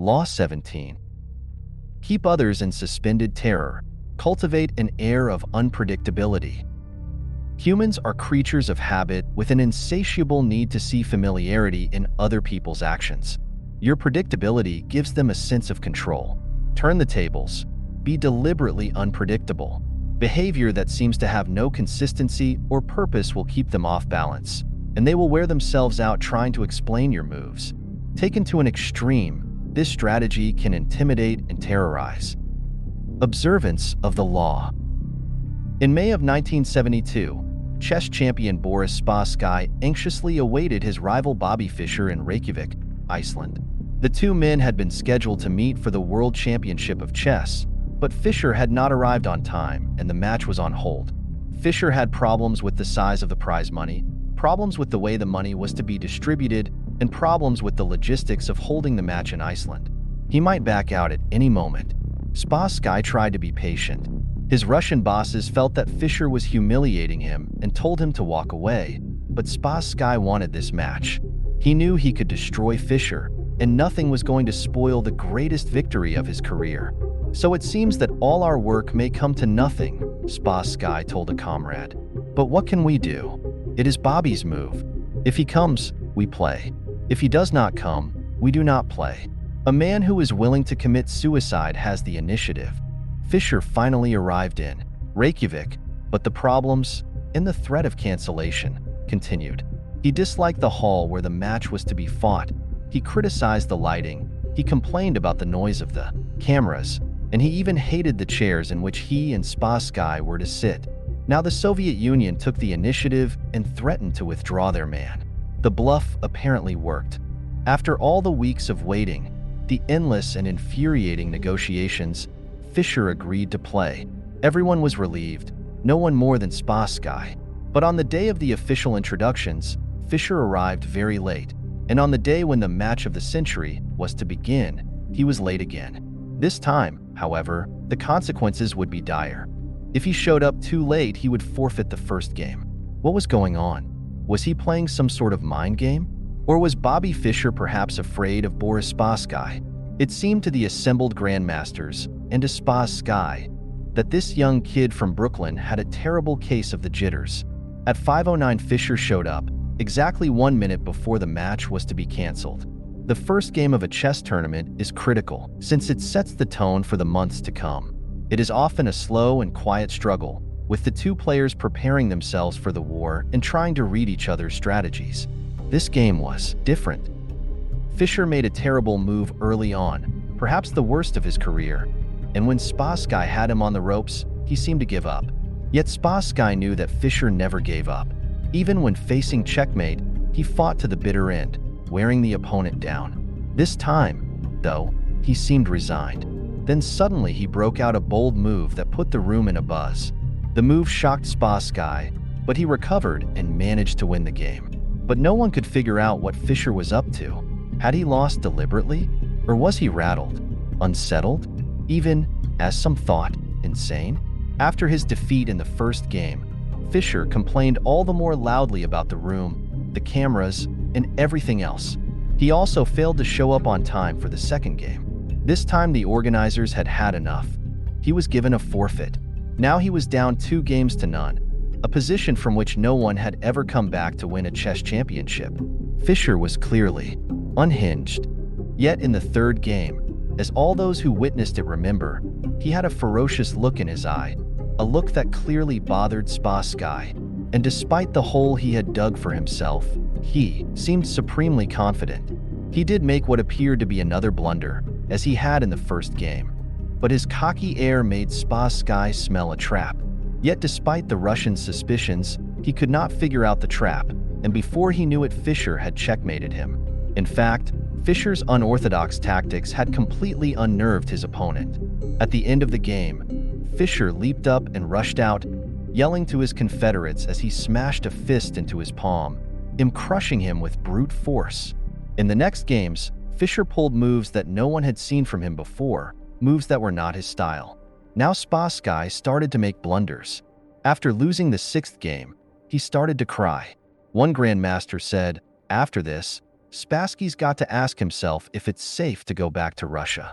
Law 17. Keep others in suspended terror. Cultivate an air of unpredictability. Humans are creatures of habit with an insatiable need to see familiarity in other people's actions. Your predictability gives them a sense of control. Turn the tables. Be deliberately unpredictable. Behavior that seems to have no consistency or purpose will keep them off balance, and they will wear themselves out trying to explain your moves. Taken to an extreme, this strategy can intimidate and terrorize. Observance of the law. In May of 1972, chess champion Boris Spassky anxiously awaited his rival Bobby Fischer in Reykjavik, Iceland. The two men had been scheduled to meet for the World Championship of Chess, but Fischer had not arrived on time and the match was on hold. Fischer had problems with the size of the prize money, problems with the way the money was to be distributed, and problems with the logistics of holding the match in Iceland. He might back out at any moment. Spassky tried to be patient. His Russian bosses felt that Fischer was humiliating him and told him to walk away, but Spassky wanted this match. He knew he could destroy Fischer, and nothing was going to spoil the greatest victory of his career. So it seems that all our work may come to nothing, Spassky told a comrade. But what can we do? It is Bobby's move. If he comes, we play. If he does not come, we do not play. A man who is willing to commit suicide has the initiative. Fischer finally arrived in Reykjavik, but the problems and the threat of cancellation continued. He disliked the hall where the match was to be fought. He criticized the lighting. He complained about the noise of the cameras, and he even hated the chairs in which he and Spassky were to sit. Now the Soviet Union took the initiative and threatened to withdraw their man. The bluff apparently worked. After all the weeks of waiting, the endless and infuriating negotiations, Fischer agreed to play. Everyone was relieved, no one more than Spassky. But on the day of the official introductions, Fischer arrived very late, and on the day when the match of the century was to begin, he was late again. This time, however, the consequences would be dire. If he showed up too late, he would forfeit the first game. What was going on? Was he playing some sort of mind game? Or was Bobby Fischer perhaps afraid of Boris Spassky? It seemed to the assembled grandmasters and to Spassky that this young kid from Brooklyn had a terrible case of the jitters. At 5:09, Fischer showed up, exactly 1 minute before the match was to be canceled. The first game of a chess tournament is critical, since it sets the tone for the months to come. It is often a slow and quiet struggle, with the two players preparing themselves for the war and trying to read each other's strategies. This game was different. Fischer made a terrible move early on, perhaps the worst of his career, and when Spassky had him on the ropes, he seemed to give up. Yet Spassky knew that Fischer never gave up. Even when facing checkmate, he fought to the bitter end, wearing the opponent down. This time, though, he seemed resigned. Then suddenly he broke out a bold move that put the room in a buzz. The move shocked Spassky, but he recovered and managed to win the game. But no one could figure out what Fischer was up to. Had he lost deliberately? Or was he rattled? Unsettled? Even, as some thought, insane? After his defeat in the first game, Fischer complained all the more loudly about the room, the cameras, and everything else. He also failed to show up on time for the second game. This time the organizers had had enough. He was given a forfeit. Now he was down 2-0, a position from which no one had ever come back to win a chess championship. Fischer was clearly unhinged. Yet in the third game, as all those who witnessed it remember, he had a ferocious look in his eye, a look that clearly bothered Spassky. And despite the hole he had dug for himself, he seemed supremely confident. He did make what appeared to be another blunder, as he had in the first game. But his cocky air made Spassky smell a trap. Yet despite the Russian's suspicions, he could not figure out the trap, and before he knew it, Fischer had checkmated him. In fact, Fischer's unorthodox tactics had completely unnerved his opponent. At the end of the game, Fischer leaped up and rushed out, yelling to his confederates as he smashed a fist into his palm, crushing him with brute force. In the next games, Fischer pulled moves that no one had seen from him before, moves that were not his style. Now Spassky started to make blunders. After losing the 6th game, he started to cry. One grandmaster said, "After this, Spassky's got to ask himself if it's safe to go back to Russia.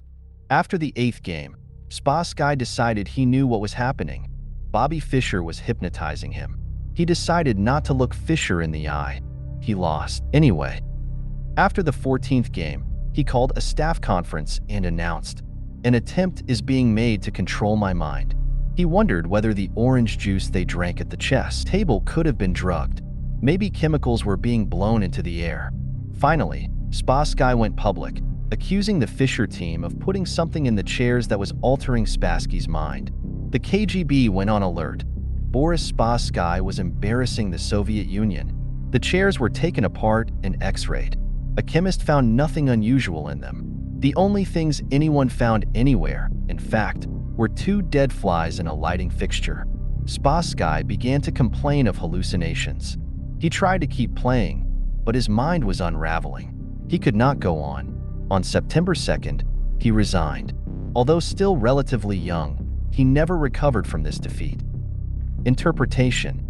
After the 8th game, Spassky decided he knew what was happening. Bobby Fischer was hypnotizing him. He decided not to look Fischer in the eye. He lost anyway. After the 14th game, he called a staff conference and announced, "An attempt is being made to control my mind." He wondered whether the orange juice they drank at the chess table could have been drugged. Maybe chemicals were being blown into the air. Finally, Spassky went public, accusing the Fischer team of putting something in the chairs that was altering Spassky's mind. The KGB went on alert. Boris Spassky was embarrassing the Soviet Union. The chairs were taken apart and x-rayed. A chemist found nothing unusual in them. The only things anyone found anywhere, in fact, were 2 dead flies in a lighting fixture. Spassky began to complain of hallucinations. He tried to keep playing, but his mind was unraveling. He could not go on. On September 2nd, he resigned. Although still relatively young, he never recovered from this defeat. Interpretation.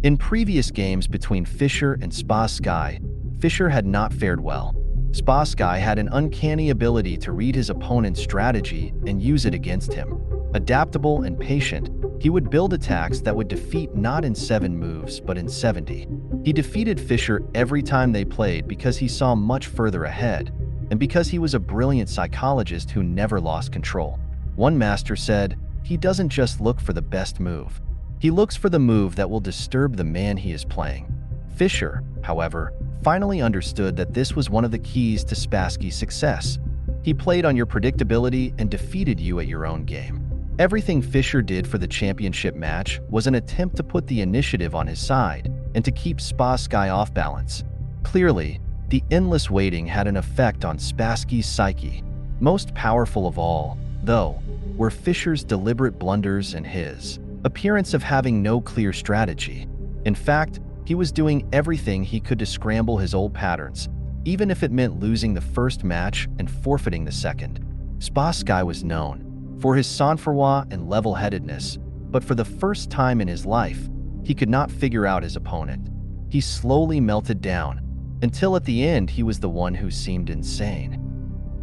In previous games between Fischer and Spassky, Fischer had not fared well. Spassky had an uncanny ability to read his opponent's strategy and use it against him. Adaptable and patient, he would build attacks that would defeat not in 7 moves but in 70. He defeated Fischer every time they played because he saw much further ahead, and because he was a brilliant psychologist who never lost control. One master said, "He doesn't just look for the best move. He looks for the move that will disturb the man he is playing." Fischer, however, finally understood that this was one of the keys to Spassky's success. He played on your predictability and defeated you at your own game. Everything Fischer did for the championship match was an attempt to put the initiative on his side and to keep Spassky off balance. Clearly, the endless waiting had an effect on Spassky's psyche. Most powerful of all, though, were Fischer's deliberate blunders and his appearance of having no clear strategy. In fact, he was doing everything he could to scramble his old patterns, even if it meant losing the first match and forfeiting the second. Spassky was known for his sang-froid and level-headedness, but for the first time in his life, he could not figure out his opponent. He slowly melted down, until at the end he was the one who seemed insane.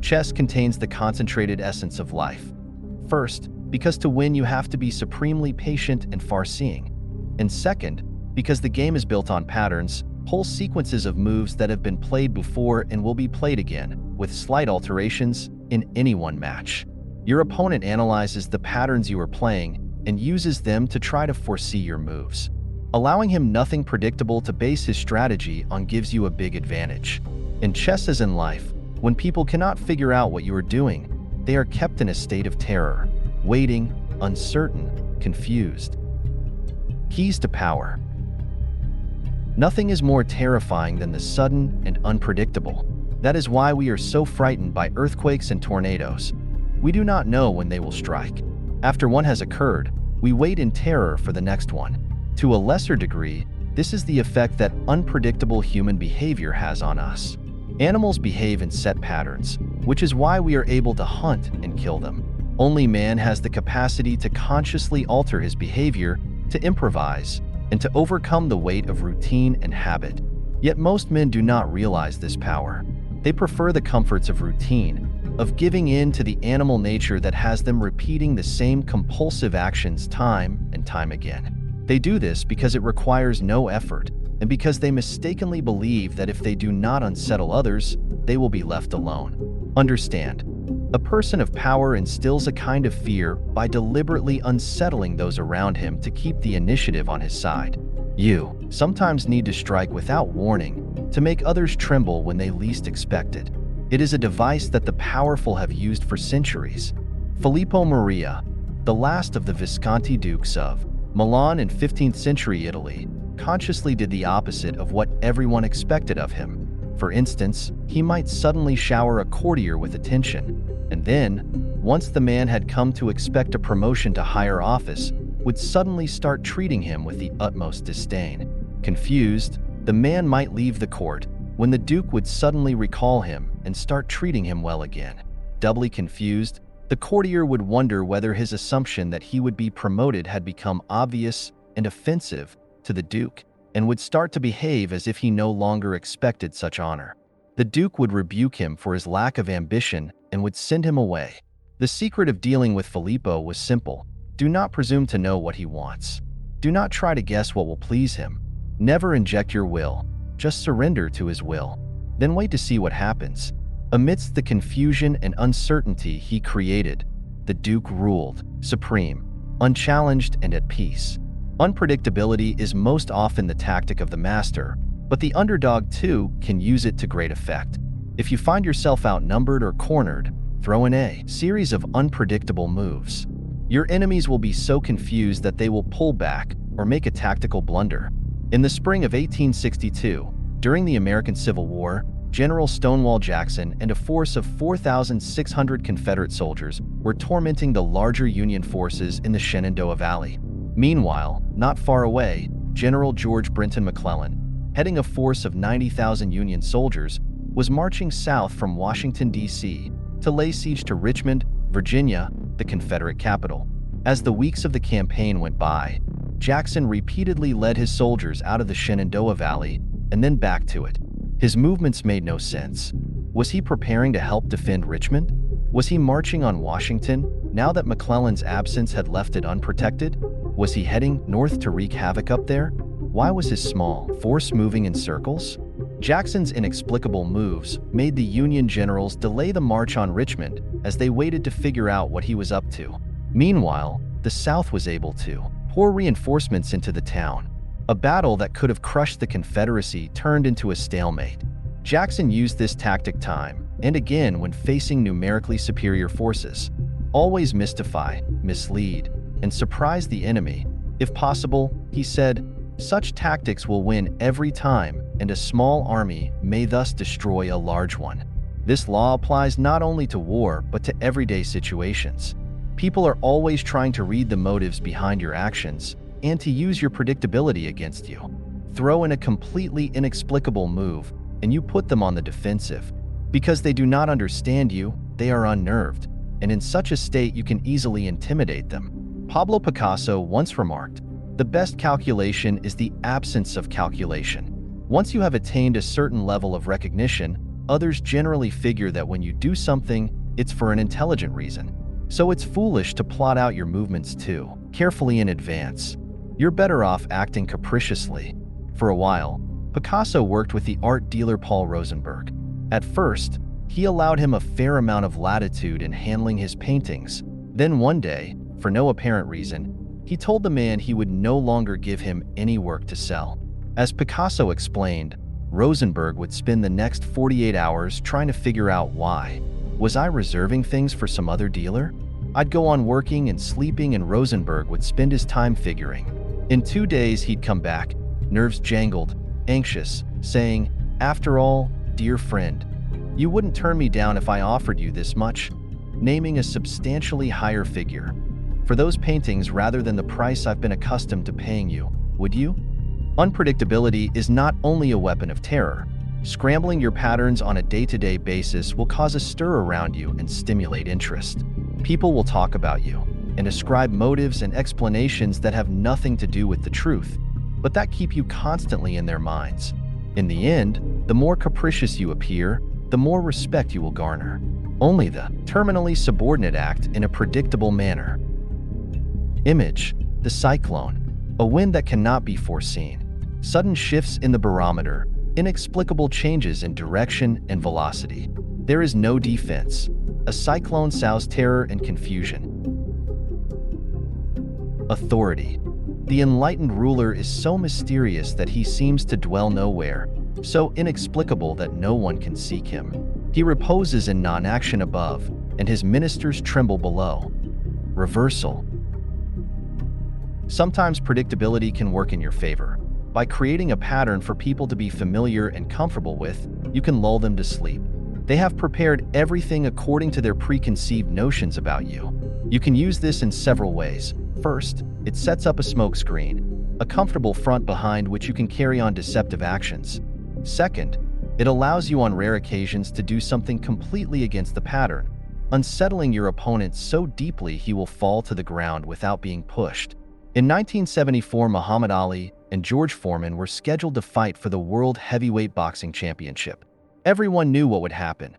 Chess contains the concentrated essence of life. First, because to win you have to be supremely patient and far-seeing. And second, because the game is built on patterns, whole sequences of moves that have been played before and will be played again, with slight alterations, in any one match. Your opponent analyzes the patterns you are playing and uses them to try to foresee your moves. Allowing him nothing predictable to base his strategy on gives you a big advantage. In chess as in life, when people cannot figure out what you are doing, they are kept in a state of terror, waiting, uncertain, confused. Keys to power. Nothing is more terrifying than the sudden and unpredictable. That is why we are so frightened by earthquakes and tornadoes. We do not know when they will strike. After one has occurred, we wait in terror for the next one. To a lesser degree, this is the effect that unpredictable human behavior has on us. Animals behave in set patterns, which is why we are able to hunt and kill them. Only man has the capacity to consciously alter his behavior, to improvise, and to overcome the weight of routine and habit. Yet most men do not realize this power. They prefer the comforts of routine, of giving in to the animal nature that has them repeating the same compulsive actions time and time again. They do this because it requires no effort, and because they mistakenly believe that if they do not unsettle others, they will be left alone. Understand, a person of power instills a kind of fear by deliberately unsettling those around him to keep the initiative on his side. You sometimes need to strike without warning to make others tremble when they least expect it. It is a device that the powerful have used for centuries. Filippo Maria, the last of the Visconti dukes of Milan in 15th century Italy, consciously did the opposite of what everyone expected of him. For instance, he might suddenly shower a courtier with attention, and then, once the man had come to expect a promotion to higher office, would suddenly start treating him with the utmost disdain. Confused, the man might leave the court, when the duke would suddenly recall him and start treating him well again. Doubly confused, the courtier would wonder whether his assumption that he would be promoted had become obvious and offensive to the duke, and would start to behave as if he no longer expected such honor. The Duke would rebuke him for his lack of ambition and would send him away. The secret of dealing with Filippo was simple. Do not presume to know what he wants. Do not try to guess what will please him. Never inject your will. Just surrender to his will. Then wait to see what happens. Amidst the confusion and uncertainty he created, the Duke ruled, supreme, unchallenged and at peace. Unpredictability is most often the tactic of the master, but the underdog too can use it to great effect. If you find yourself outnumbered or cornered, throw in a series of unpredictable moves. Your enemies will be so confused that they will pull back or make a tactical blunder. In the spring of 1862, during the American Civil War, General Stonewall Jackson and a force of 4,600 Confederate soldiers were tormenting the larger Union forces in the Shenandoah Valley. Meanwhile, not far away, General George Brenton McClellan, heading a force of 90,000 Union soldiers, was marching south from Washington, D.C. to lay siege to Richmond, Virginia, the Confederate capital. As the weeks of the campaign went by, Jackson repeatedly led his soldiers out of the Shenandoah Valley and then back to it. His movements made no sense. Was he preparing to help defend Richmond? Was he marching on Washington now that McClellan's absence had left it unprotected? Was he heading north to wreak havoc up there? Why was his small force moving in circles? Jackson's inexplicable moves made the Union generals delay the march on Richmond as they waited to figure out what he was up to. Meanwhile, the South was able to pour reinforcements into the town. A battle that could have crushed the Confederacy turned into a stalemate. Jackson used this tactic time and again when facing numerically superior forces. Always mystify, mislead, and surprise the enemy. If possible, he said, such tactics will win every time, and a small army may thus destroy a large one. This law applies not only to war, but to everyday situations. People are always trying to read the motives behind your actions and to use your predictability against you. Throw in a completely inexplicable move, and you put them on the defensive. Because they do not understand you, they are unnerved, and in such a state you can easily intimidate them. Pablo Picasso once remarked, "The best calculation is the absence of calculation." Once you have attained a certain level of recognition, others generally figure that when you do something, it's for an intelligent reason. So it's foolish to plot out your movements too carefully in advance. You're better off acting capriciously. For a while, Picasso worked with the art dealer Paul Rosenberg. At first, he allowed him a fair amount of latitude in handling his paintings. Then one day, for no apparent reason, he told the man he would no longer give him any work to sell. As Picasso explained, Rosenberg would spend the next 48 hours trying to figure out why. Was I reserving things for some other dealer? I'd go on working and sleeping, and Rosenberg would spend his time figuring. In 2 days, he'd come back, nerves jangled, anxious, saying, "After all, dear friend, you wouldn't turn me down if I offered you this much," naming a substantially higher figure. "For those paintings rather than the price I've been accustomed to paying you, would you?" Unpredictability is not only a weapon of terror. Scrambling your patterns on a day-to-day basis will cause a stir around you and stimulate interest. People will talk about you and ascribe motives and explanations that have nothing to do with the truth, but that keep you constantly in their minds. In the end, the more capricious you appear, the more respect you will garner. Only the terminally subordinate act in a predictable manner. Image: the cyclone, a wind that cannot be foreseen. Sudden shifts in the barometer, inexplicable changes in direction and velocity. There is no defense. A cyclone sows terror and confusion. Authority. The enlightened ruler is so mysterious that he seems to dwell nowhere, so inexplicable that no one can seek him. He reposes in non-action above, and his ministers tremble below. Reversal. Sometimes predictability can work in your favor. By creating a pattern for people to be familiar and comfortable with, you can lull them to sleep. They have prepared everything according to their preconceived notions about you. You can use this in several ways. First, it sets up a smokescreen, a comfortable front behind which you can carry on deceptive actions. Second, it allows you on rare occasions to do something completely against the pattern, unsettling your opponent so deeply he will fall to the ground without being pushed. In 1974, Muhammad Ali, and George Foreman were scheduled to fight for the World Heavyweight Boxing Championship. Everyone knew what would happen.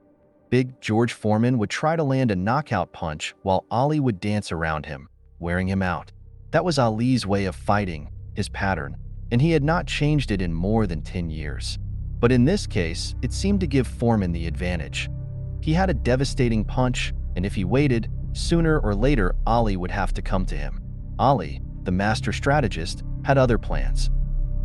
Big George Foreman would try to land a knockout punch while Ali would dance around him, wearing him out. That was Ali's way of fighting, his pattern, and he had not changed it in more than 10 years. But in this case, it seemed to give Foreman the advantage. He had a devastating punch, and if he waited, sooner or later Ali would have to come to him. Ali, the master strategist, had other plans.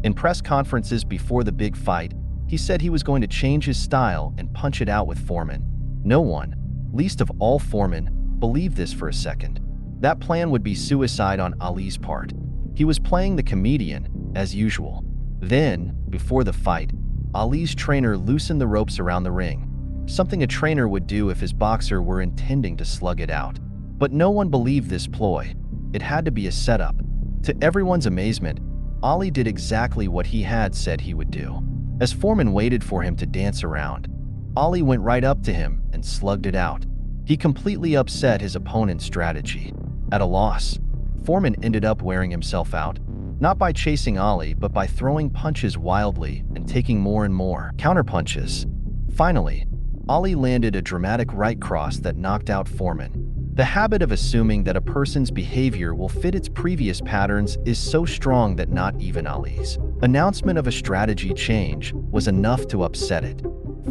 In press conferences before the big fight, he said he was going to change his style and punch it out with Foreman. No one, least of all Foreman, believed this for a second. That plan would be suicide on Ali's part. He was playing the comedian, as usual. Then, before the fight, Ali's trainer loosened the ropes around the ring, something a trainer would do if his boxer were intending to slug it out. But no one believed this ploy. It had to be a setup. To everyone's amazement, Ali did exactly what he had said he would do. As Foreman waited for him to dance around, Ali went right up to him and slugged it out. He completely upset his opponent's strategy. At a loss, Foreman ended up wearing himself out, not by chasing Ali, but by throwing punches wildly and taking more and more counterpunches. Finally, Ali landed a dramatic right cross that knocked out Foreman. The habit of assuming that a person's behavior will fit its previous patterns is so strong that not even Ali's announcement of a strategy change was enough to upset it.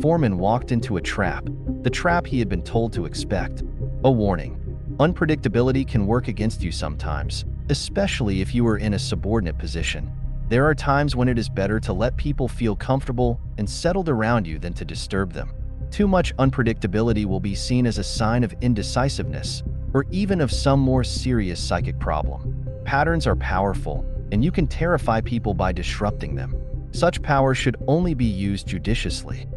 Foreman walked into a trap, the trap he had been told to expect. A warning: unpredictability can work against you sometimes, especially if you are in a subordinate position. There are times when it is better to let people feel comfortable and settled around you than to disturb them. Too much unpredictability will be seen as a sign of indecisiveness or even of some more serious psychic problem. Patterns are powerful, and you can terrify people by disrupting them. Such power should only be used judiciously.